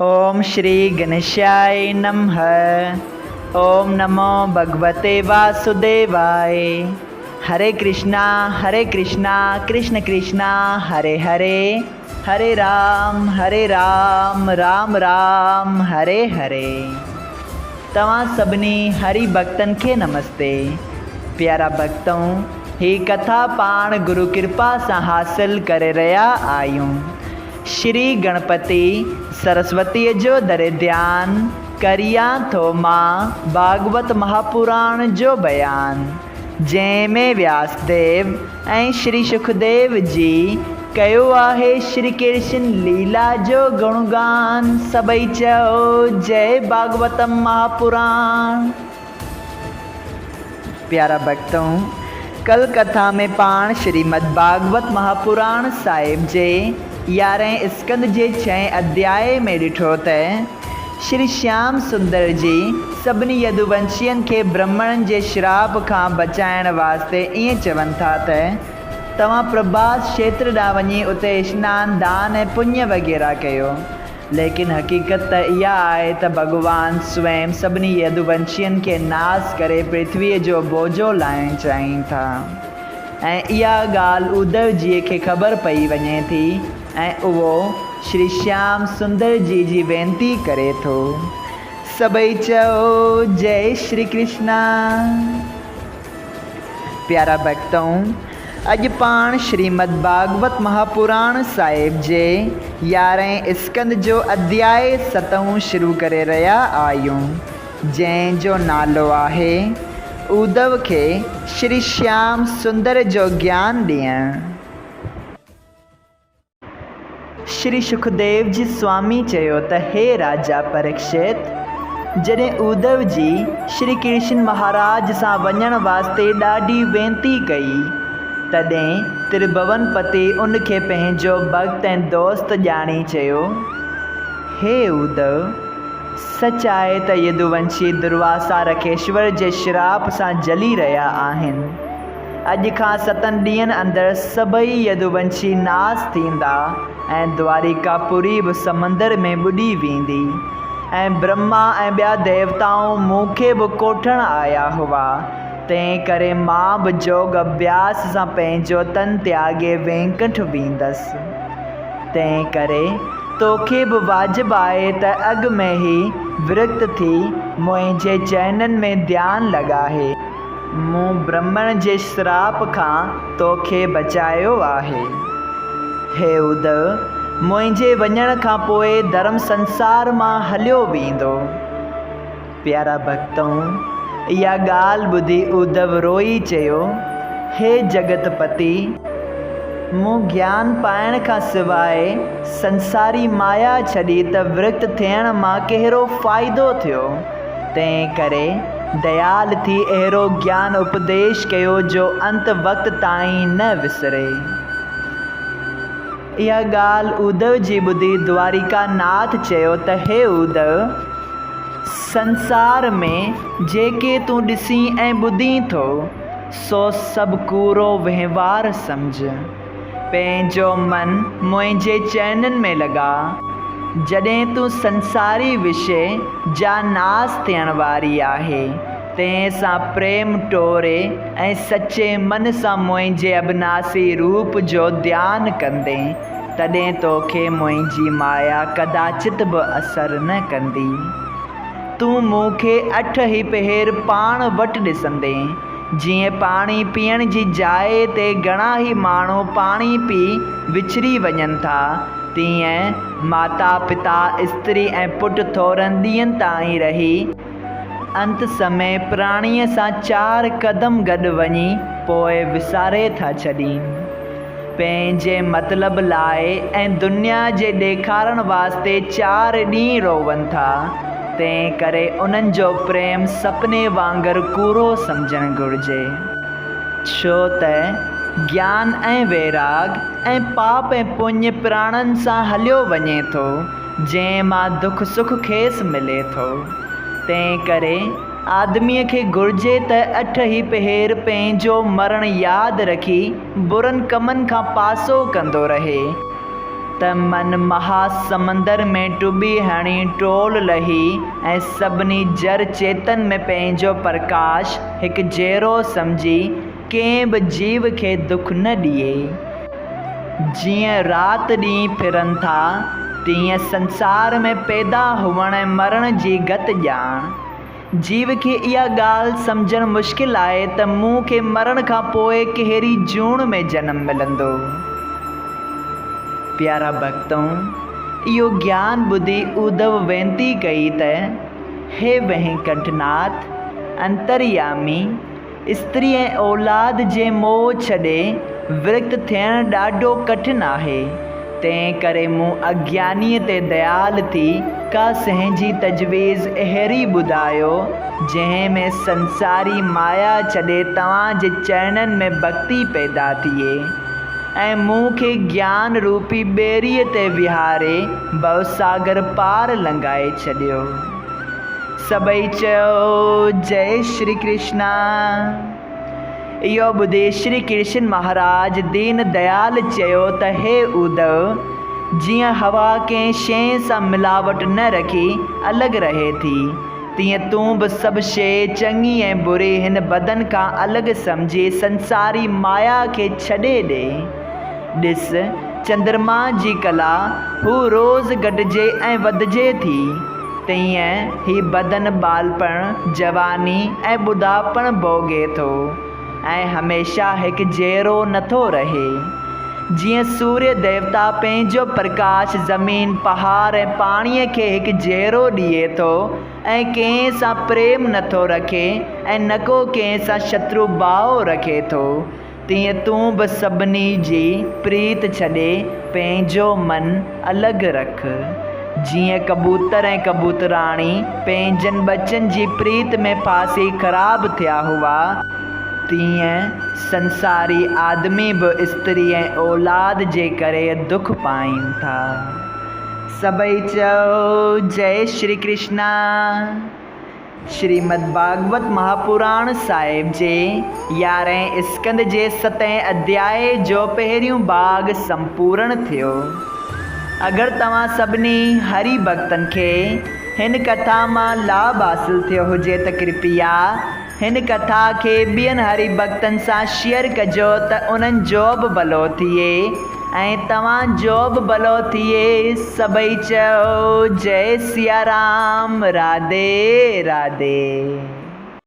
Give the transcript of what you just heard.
ओम श्री गणेशाय नमः। ओम नमो भगवते वासुदेवाय। हरे कृष्णा कृष्ण कृष्णा हरे हरे, हरे राम राम राम हरे हरे। तव्हां सभिनी हरि भक्तन के नमस्ते। प्यारा भक्तों, ही कथा पाण गुरु कृपा से हासिल करे रहा आयूं। श्री गणपति सरस्वती जो दरे ध्यान करिया थो मां भागवत महापुराण जो बयान, जैमें व्यासदेव ऐं श्री सुखदेव जी कयो आहे श्री कृष्ण लीला जो गुणगान। सबई चओ जय भागवतम महापुराण। प्यारा भक्तों, कल कथा में पाण श्रीमद् भागवत महापुराण साहिब जे 11 स्कंद जे 6 अध्याय में ॾिठो त श्री श्याम सुंदर जी सभिनी यदुवंशियन के ब्राह्मणन जे श्राप खां बचाइण वास्ते ईअं चवनि था त तव्हां प्रभास क्षेत्र ॾांहुं वञी उते स्नान दान ऐं पुण्य वग़ैरह कयो। लेकिन हक़ीक़त त इहा आहे त भॻवान स्वयं सभिनी यदुवंशियन के नाश करे पृथ्वीअ जो बोझो लाहिणु चाहिनि था। ऐं इहा ॻाल्हि उद्धव जी खे ख़बर पई वञे थी ऐं उहो श्री श्याम सुंदर जी वेनती करे थो। सबई चओ जय श्री कृष्णा। प्यारा भक्तों, अॼु पाण श्रीमद् भागवत महापुराण साहिब जे 11 स्कंद जो अध्याय 7 शुरू करे रहा आहियूं, जंहिंजो नालो आहे उद्धव के श्री श्याम सुंदर जो ज्ञान ॾियणु। श्री सुखदेव जी स्वामी चयो त हे राजा परीक्षित, जॾहिं उद्धव जी श्री कृष्ण महाराज सां वञण वास्ते ॾाढी वेनती कई, तॾहिं त्रिभुवनपति उनखे पंहिंजो भक्त ऐं दोस्त ॼाणी चयो, हे उद्धव, सच आहे त यदुवंशी दुर्वासा रखेश्वर जे श्राप सां जली रहिया आहिनि। अॼु खां 7 ॾींहंनि अंदरि सभई यदुवंशी नाश थींदा ऐं द्वारिकापुरी बि समंदर में ॿुॾी वेंदी। ऐं ब्रह्मा ऐं ॿिया देवताऊं मूंखे बि कोठण आया हुआ, तंहिं करे मां बि योग अभ्यास सां पंहिंजो तन त्यागे वेंकट वेंदसि। तंहिं करे तोखे बि वाजिबु आहे त अॻु में ई विरक्त थी मुंहिंजे चइननि में ध्यानु लॻाए। मूं ब्राह्मण जे श्राप खां तोखे बचायो आहे। हे उद्धव, मुंहिंजे वञण खां पोइ धर्म संसार मां हलियो वेंदो। प्यारा भक्तों, इहा ॻाल्हि ॿुधी उद्धव रोई चयो, हे जगतपति, मूं ज्ञान पाइण खां सवाइ संसारी माया छॾी त विरक्त थियण मां कहिड़ो फ़ाइदो थियो। तंहिं करे दयाल थी अहिड़ो ज्ञान उपदेश कयो जो अंत वक़्त ताईं न विसरे। इहा ॻाल्हि उद्धव जी ॿुधी द्वारिका नाथ चयो त हे उद्धव, संसार में जेके तूं ॾिसी ऐं ॿुधी थो सो सभु कूड़ो वहिंवार सम्झ। पंहिंजो मन मुंहिंजे चइननि में लॻा। जॾहिं तूं संसारी विषय जा नाश थियण वारी आहे, तंहिं सां प्रेम टोरे ऐं सचे मन सां मुंहिंजे अविनाशी रूप जो ध्यानु कंदे, तॾहिं तोखे मुंहिंजी माया कदाचित बि असरु न कंदी। तूं मूंखे 8 ई पहर पाण वटि ॾिसंदे, जीअं पाणी पीअण जी जाइ ते घणा ई माण्हू पाणी पी विछड़ी वञनि था, तीअं माता पिता स्त्री ऐं पुटु थोरनि ॾींहंनि ताईं रही अंत समय प्राणीअ सां 4 क़दम गॾु वञी पोइ विसारे था छॾीनि। पंहिंजे मतिलब लाइ ऐं दुनिया जे ॾेखारण वास्ते 4 ॾींहं रोवनि था। तंहिं करे उन्हनि जो प्रेम सपने वांगुरु कूड़ो सम्झणु घुरिजे। छो त ज्ञान ऐं वैराग ऐं पाप ऐं पुण्य प्राणनि सां हलियो वञे थो, जंहिं मां दुख सुख खेसि मिले थो। तंहिं करे आदमीअ खे घुरिजे त 8 ई पहर पंहिंजो मरण यादि रखी बुरनि कमनि खां पासो कंदो रहे त मन महासमंदर में टुबी हणी टोल लही ऐं सभिनी जर चेतन में पंहिंजो प्रकाश हिकु जहिड़ो सम्झी कंहिं बि जीव खे दुख न ॾिए। जीअं राति ॾींहुं फिरनि था तीअं संसार में पैदा हुअण ऐं मरण जी गत ॼाण। जीव खे इहा ॻाल्हि सम्झणु मुश्किल आहे त मूं खे मरण खां पोइ कहिड़ी जूण में जनमु मिलंदो। प्यारा भक्तों, इहो ज्ञान ॿुधी उद्धव वेनती कई त हे वेंकटनाथ अंतर्यामी, स्त्री ऐं औलाद जे मोह छॾे विरक्त थियणु ॾाढो कठिन आहे। तंहिं करे मूं अज्ञानीअ ते दयाल थी का संहिंजी तजवीज़ अहिड़ी ॿुधायो जंहिं में संसारी माया छॾे तव्हांजे चरणनि में भक्ति पैदा थिए ऐं मूंखे ज्ञान रूपी ॿेड़ीअ ते विहारे भवसागर पार लंघाए छॾियो। सभई चयो जय श्री कृष्णा। इहो ॿुधी श्री कृष्ण महाराज दीन दयाल चयो त हे उद्धव, जीअं हवा कंहिं शइ सां मिलावट न रखी अलॻि रहे थी, तीअं तूं बि सभु शइ चङी ऐं बुरी हिन बदन खां अलॻि सम्झी संसारी माया खे छॾे ॾे। ॾिस, चंद्रमा जी कला हू रोज़ घटिजे ऐं वधिजे थी, तीअं ही बदन बालपण, जवानी ऐं ॿुढापण भोॻे थो ऐं हमेशा हिकु जहिड़ो नथो रहे। जीअं सूर्य देवता पंहिंजो प्रकाश ज़मीन, पहाड़ ऐं पाणीअ खे हिकु जहिड़ो ॾिए थो ऐं कंहिं सां प्रेम नथो रखे ऐं न को कंहिं सां शत्रु भाव रखे थो, तीअं तूं बि सभिनी जी प्रीत छॾे पंहिंजो मन अलॻि रख। जीअं कबूतर ऐं कबूतराणी पंहिंजनि बचनि जी प्रीत में फासी ख़राब थिया हुआ, तीअं संसारी आदमी बि स्त्री ऐं औलाद जे करे दुख पाइनि था। सभई चयो जय श्री कृष्णा। श्रीमद् भागवत महापुराण साहिब जे 11हें स्कंद जे 7हें अध्याय जो पहिरियों भाग संपूर्ण थियो। अगरि तव्हां सभिनी हरि भक्तनि खे हिन कथा मां लाभ हासिल थियो हुजे त कृपया हिन कथा खे ॿियनि हरि भक्तनि सां शेयर कजो त उन्हनि जो बि भलो थिए ऐं तव्हांजो बि भलो थिए। सभई चयो जय सिया राम। राधे राधे।